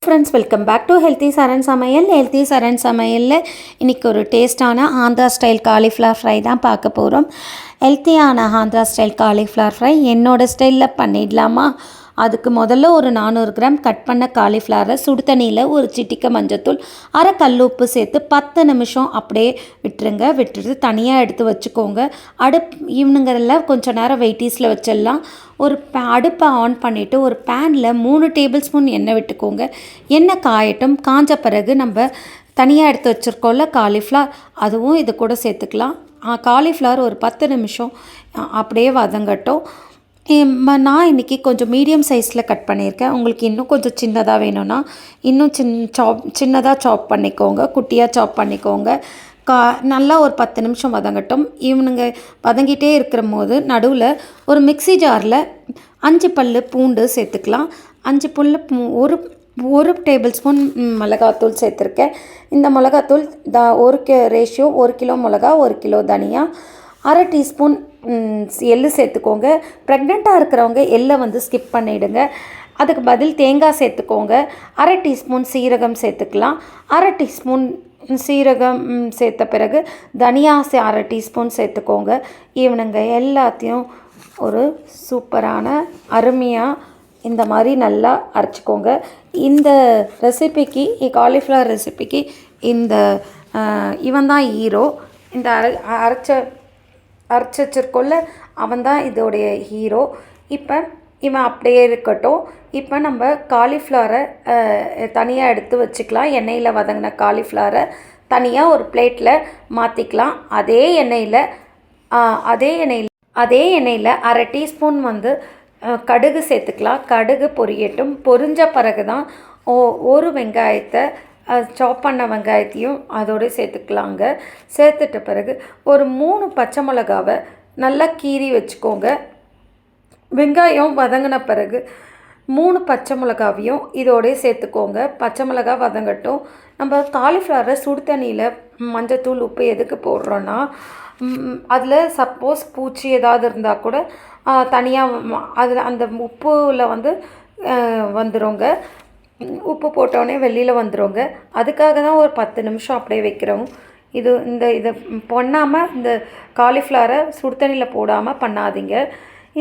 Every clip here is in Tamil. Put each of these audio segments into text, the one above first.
Friends welcome back to healthy Charan Samayal. Healthy சரண் சமையலில் இன்றைக்கி ஒரு டேஸ்ட்டான ஆந்திரா ஸ்டைல் காலிஃப்ளவர் ஃப்ரை தான் பார்க்க போகிறோம். ஹெல்த்தியான ஆந்திரா ஸ்டைல் காலிஃப்ளவர் ஃப்ரை என்னோடய ஸ்டைலில் பண்ணிடலாமா? அதுக்கு முதல்ல ஒரு 400 கிராம் கட் பண்ண காலிஃப்ளவரை சுடு தண்ணியில் ஒரு சிட்டிக்கை மஞ்சத்தூள், அரை கல் உப்பு சேர்த்து 10 நிமிஷம் அப்படியே விட்டுட்டு தனியாக எடுத்து வச்சுக்கோங்க. ஈவினிங்கில் கொஞ்சம் நேரம் வெயிட்டீஸில் வச்சிடலாம். ஒரு அடுப்பை ஆன் பண்ணிவிட்டு ஒரு பேனில் 3 டேபிள் ஸ்பூன் எண்ணெய் விட்டுக்கோங்க. எண்ணெய் காயட்டும். காஞ்ச பிறகு நம்ம தனியாக எடுத்து வச்சுருக்கோம்ல காலிஃப்ளவர், அதுவும் இது கூட சேர்த்துக்கலாம். காலிஃப்ளவர் ஒரு 10 நிமிஷம் அப்படியே வதங்கட்டும். நான் இன்றைக்கி கொஞ்சம் மீடியம் சைஸில் கட் பண்ணியிருக்கேன். உங்களுக்கு இன்னும் கொஞ்சம் சின்னதாக வேணும்னா இன்னும் சின்னதாக சாப் பண்ணிக்கோங்க, குட்டியாக சாப் பண்ணிக்கோங்க. நல்லா ஒரு 10 நிமிஷம் வதங்கட்டும். இவனுங்க வதங்கிட்டே இருக்கிற போது நடுவில் ஒரு மிக்ஸி ஜாரில் 5 பல் பூண்டு சேர்த்துக்கலாம். 5 பல் ஒரு டேபிள் ஸ்பூன் மிளகாத்தூள் சேர்த்துருக்கேன். இந்த மிளகாத்தூள் ரேஷியோ 1 கிலோ மிளகா 1 கிலோ தனியா, அரை டீஸ்பூன் எள்ளு சேர்த்துக்கோங்க. ப்ரெக்னெண்ட்டாக இருக்கிறவங்க எள்ளை ஸ்கிப் பண்ணிவிடுங்க. அதுக்கு பதில் தேங்காய் சேர்த்துக்கோங்க. அரை டீஸ்பூன் சீரகம் சேர்த்துக்கலாம். அரை டீஸ்பூன் சீரகம் சேர்த்த பிறகு தனியா அரை டீஸ்பூன் சேர்த்துக்கோங்க. இவனுங்க எல்லாத்தையும் ஒரு சூப்பரான அருமையாக இந்த மாதிரி நல்லா அரைச்சிக்கோங்க. இந்த ரெசிபிக்கு, காலிஃப்ளவர் ரெசிபிக்கு இவன் தான் ஹீரோ. இந்த அரைச்சி வச்சிருக்கோல்ல, அவன் தான் இதோடைய ஹீரோ. இப்போ இவன் அப்படியே இருக்கட்டும். இப்போ நம்ம காலிஃப்ளவரை தனியாக எடுத்து வச்சுக்கலாம். எண்ணெயில் வதங்கின காலிஃப்ளவரை தனியாக ஒரு பிளேட்டில் மாற்றிக்கலாம். அதே எண்ணெயில் அரை டீஸ்பூன் கடுகு சேர்த்துக்கலாம். கடுகு பொரியட்டும். பொரிஞ்ச பிறகு தான் ஒரு வெங்காயத்தை, சாப் பண்ண வெங்காயத்தையும் அதோடு சேர்த்துக்கலாங்க. சேர்த்துட்ட பிறகு ஒரு 3 பச்சை மிளகாவை நல்லா கீறி வச்சுக்கோங்க. வெங்காயம் வதங்கின பிறகு 3 பச்சை மிளகாவையும் இதோடய சேர்த்துக்கோங்க. பச்சை மிளகா வதங்கட்டும். நம்ம காலிஃப்ளவரை சுடு தண்ணியில் மஞ்சத்தூள் உப்பு எதுக்கு போடுறோன்னா, அதில் சப்போஸ் பூச்சி ஏதாவது இருந்தால் கூட தனியாக அதில் அந்த உப்பில் வந்துடுங்க. உப்பு போட்டோடனே வெளியில் வந்துடுங்க. அதுக்காக தான் ஒரு 10 நிமிஷம் அப்படியே வைக்கிறோம். இதை பண்ணாமல் இந்த காலிஃப்ளவரை சுடு தண்ணியில் போடாமல் பண்ணாதீங்க.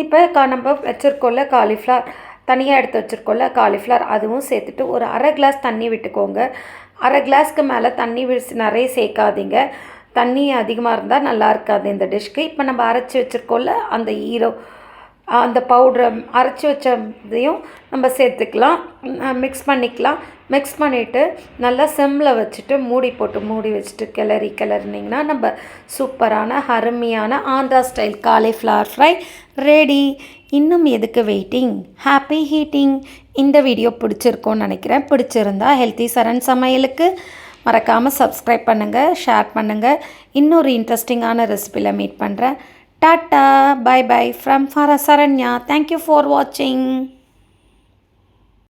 இப்போ நம்ம வச்சுருக்கோம்ல காலிஃப்ளவர், தனியாக எடுத்து வச்சுருக்கோம்ல காலிஃப்ளவர், அதுவும் சேர்த்துட்டு ஒரு அரை கிளாஸ் தண்ணி விட்டுக்கோங்க. அரை கிளாஸ்க்கு மேலே தண்ணி நிறைய சேர்க்காதீங்க. தண்ணி அதிகமாக இருந்தால் நல்லா இருக்காது இந்த டிஷ்க்கு. இப்போ நம்ம அரைச்சி வச்சுருக்கோம்ல அந்த பவுட்ரை அரைச்சி வச்சதையும் நம்ம சேர்த்துக்கலாம். மிக்ஸ் பண்ணிவிட்டு நல்லா சிம்மில் வச்சுட்டு மூடி வச்சுட்டு கிளறினிங்கன்னா நம்ம சூப்பரான அருமையான Andhra style cauliflower fry ready. இன்னும் எதுக்கு வெயிட்டிங்? Happy heating. இந்த வீடியோ பிடிச்சிருக்கோன்னு நினைக்கிறேன். பிடிச்சிருந்தா ஹெல்த்தி சரண் சமையலுக்கு மறக்காமல் சப்ஸ்கிரைப் பண்ணுங்கள், ஷேர் பண்ணுங்கள். இன்னொரு இன்ட்ரெஸ்டிங்கான ரெசிபியில் மீட் பண்ணுறேன். Tata, bye bye from Saranya. Thank you for watching.